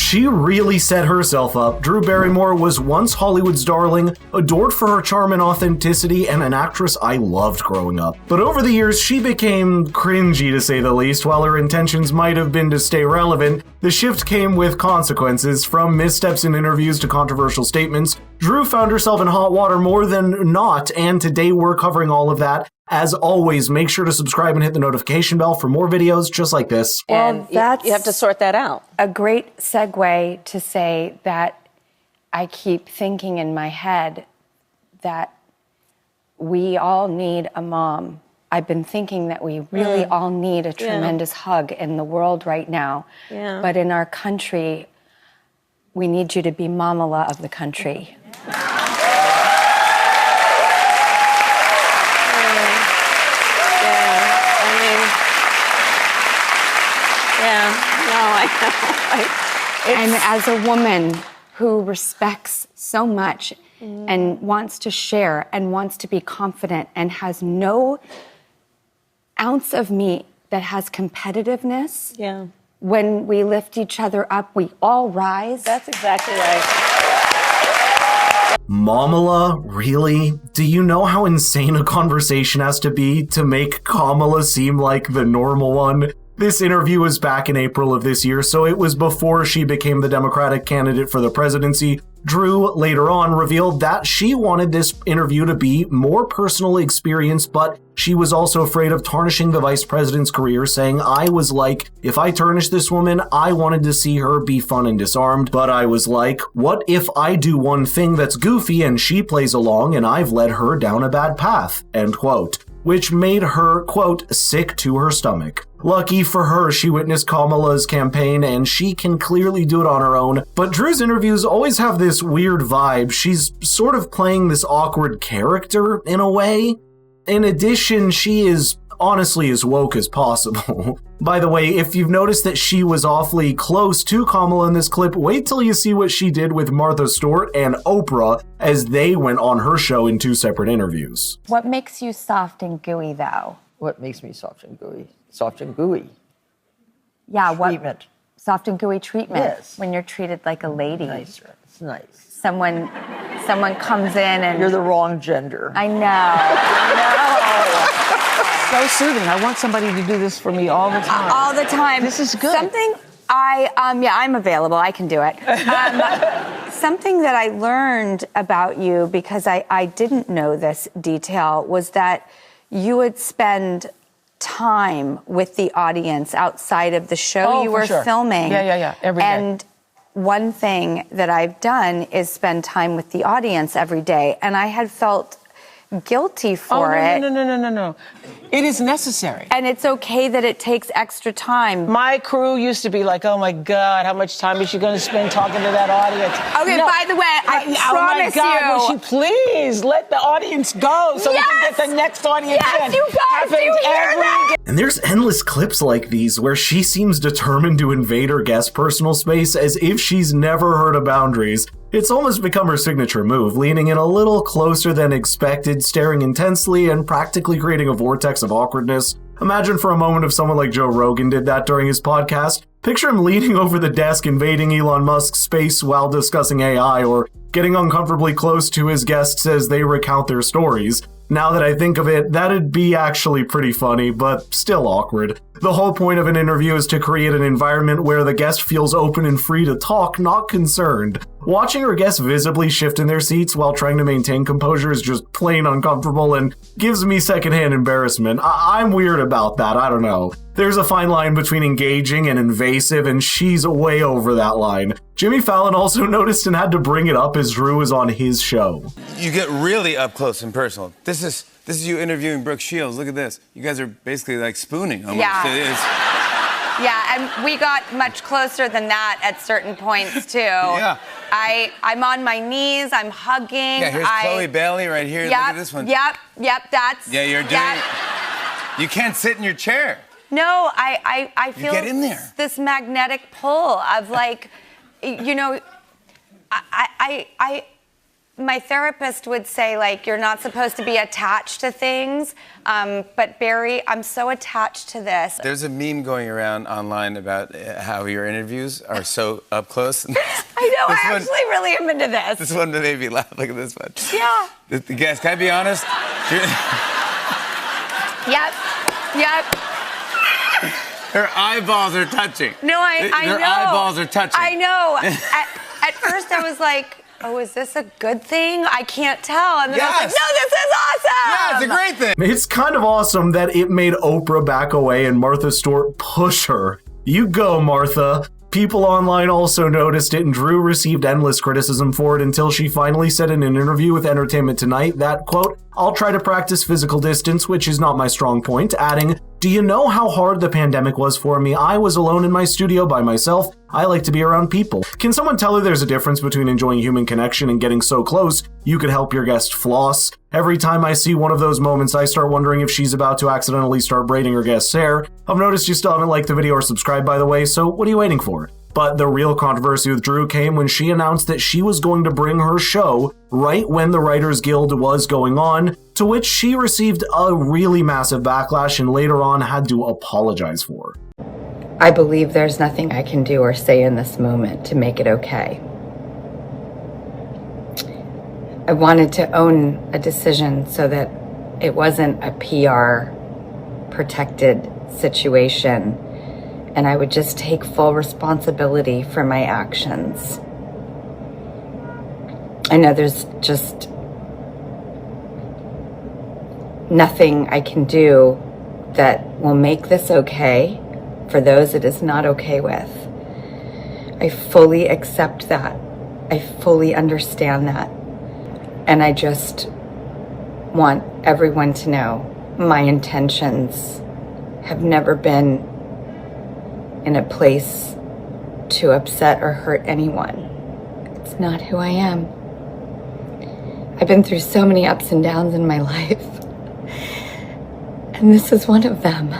She really set herself up. Drew Barrymore was once Hollywood's darling, adored for her charm and authenticity, and an actress I loved growing up. But over the years, she became cringy, to say the least. While her intentions might have been to stay relevant, the shift came with consequences. From missteps in interviews to controversial statements, Drew found herself in hot water more than not, and today we're covering all of that. As always, make sure to subscribe and hit the notification bell for more videos just like this. And well, you have to sort that out. A great segue to say that I keep thinking in my head that we all need a mom. I've been thinking that we really all need a tremendous hug in the world right now. Yeah. But in our country, we need you to be Mamala of the country. And as a woman who respects so much and wants to share and wants to be confident and has no ounce of me that has competitiveness, when we lift each other up, we all rise. That's exactly right. Mamala? Really? Do you know how insane a conversation has to be to make Kamala seem like the normal one? This interview was back in April of this year, so it was before she became the Democratic candidate for the presidency. Drew later on revealed that she wanted this interview to be more personal experience, but she was also afraid of tarnishing the vice president's career, saying, I was like, if I tarnish this woman, I wanted to see her be fun and disarmed, but I was like, what if I do one thing that's goofy and she plays along and I've led her down a bad path, end quote. Which made her, quote, sick to her stomach. Lucky for her, she witnessed Kamala's campaign, and she can clearly do it on her own. But Drew's interviews always have this weird vibe. She's sort of playing this awkward character, in a way. In addition, she is honestly as woke as possible. By the way, if you've noticed that she was awfully close to Kamala in this clip, wait till you see what she did with Martha Stewart and Oprah as they went on her show in 2 separate interviews. What makes you soft and gooey, though? What makes me soft and gooey? Soft and gooey. Yeah, treatment. Soft and gooey treatment. Yes. When you're treated like a lady. Nicer. It's nice. Someone comes in and... You're the wrong gender. I know. So soothing. I want somebody to do this for me all the time. All the time. This is good. Something I'm available. I can do it. Something that I learned about you, because I didn't know this detail, was that you would spend time with the audience outside of the show you were filming. Yeah. Every day. And one thing that I've done is spend time with the audience every day. And I had felt guilty for it. No. It is necessary. And it's okay that it takes extra time. My crew used to be like, oh my God, how much time is she going to spend talking to that audience? Okay, no. By the way, I promise you. Will she please let the audience go so we can get the next audience in? Yes, you guys, do you hear that? And there's endless clips like these where she seems determined to invade her guest's personal space as if she's never heard of boundaries. It's almost become her signature move, leaning in a little closer than expected, staring intensely, and practically creating a vortex of awkwardness. Imagine for a moment if someone like Joe Rogan did that during his podcast. Picture him leaning over the desk, invading Elon Musk's space while discussing AI, or getting uncomfortably close to his guests as they recount their stories. Now that I think of it, that'd be actually pretty funny, but still awkward. The whole point of an interview is to create an environment where the guest feels open and free to talk, not concerned. Watching her guests visibly shift in their seats while trying to maintain composure is just plain uncomfortable and gives me secondhand embarrassment. I'm weird about that, I don't know. There's a fine line between engaging and invasive, and she's way over that line. Jimmy Fallon also noticed and had to bring it up as Drew was on his show. You get really up close and personal. This is you interviewing Brooke Shields. Look at this. You guys are basically like spooning almost. Yeah. It is. Yeah, and we got much closer than that at certain points too. Yeah. I'm on my knees, I'm hugging. Yeah, here's Chloe Bailey right here. Yep, Look at this one. Yep, that's... Yeah, you're doing... You can't sit in your chair. No, I feel get in there. This magnetic pull of like, you know, my therapist would say, like, you're not supposed to be attached to things. But Barry, I'm so attached to this. There's a meme going around online about how your interviews are so up close. I know, I actually really am into this. This one made me laugh. Look at this one. Yeah. Guys, can I be honest? Yep. Her eyeballs are touching. No, I know. Her eyeballs are touching. I know. At first I was like, oh, is this a good thing? I can't tell. And then I was like, no, this is awesome. Yeah, it's a great thing. It's kind of awesome that it made Oprah back away and Martha Stewart push her. You go, Martha. People online also noticed it, and Drew received endless criticism for it until she finally said in an interview with Entertainment Tonight that, quote, I'll try to practice physical distance, which is not my strong point, adding, do you know how hard the pandemic was for me? I was alone in my studio by myself. I like to be around people. Can someone tell her there's a difference between enjoying human connection and getting so close you could help your guest floss? Every time I see one of those moments, I start wondering if she's about to accidentally start braiding her guest's hair. I've noticed you still haven't liked the video or subscribed, by the way, so what are you waiting for? But the real controversy with Drew came when she announced that she was going to bring her show right when the Writers Guild was going on, to which she received a really massive backlash and later on had to apologize for. I believe there's nothing I can do or say in this moment to make it okay. I wanted to own a decision so that it wasn't a PR protected situation, and I would just take full responsibility for my actions. I know there's just nothing I can do that will make this okay for those it is not okay with. I fully accept that. I fully understand that. And I just want everyone to know my intentions have never been in a place to upset or hurt anyone. It's not who I am. I've been through so many ups and downs in my life, and this is one of them.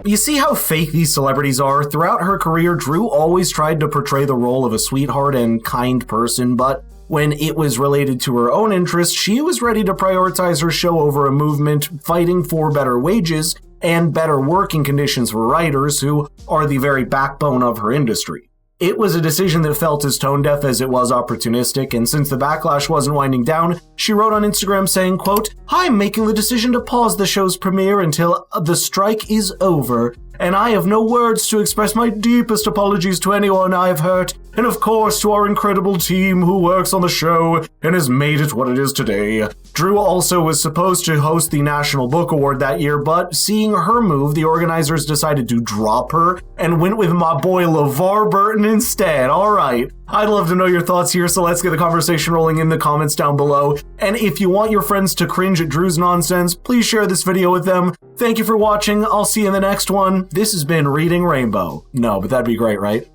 You see how fake these celebrities are? Throughout her career, Drew always tried to portray the role of a sweetheart and kind person, but when it was related to her own interests, she was ready to prioritize her show over a movement fighting for better wages and better working conditions for writers who are the very backbone of her industry. It was a decision that felt as tone-deaf as it was opportunistic, and since the backlash wasn't winding down, she wrote on Instagram saying, quote, I'm making the decision to pause the show's premiere until the strike is over, and I have no words to express my deepest apologies to anyone I have hurt, and of course to our incredible team who works on the show and has made it what it is today. Drew also was supposed to host the National Book Award that year, but seeing her move, the organizers decided to drop her and went with my boy LeVar Burton instead. Alright, I'd love to know your thoughts here, so let's get the conversation rolling in the comments down below. And if you want your friends to cringe at Drew's nonsense, please share this video with them. Thank you for watching, I'll see you in the next one. This has been Reading Rainbow. No, but that'd be great, right?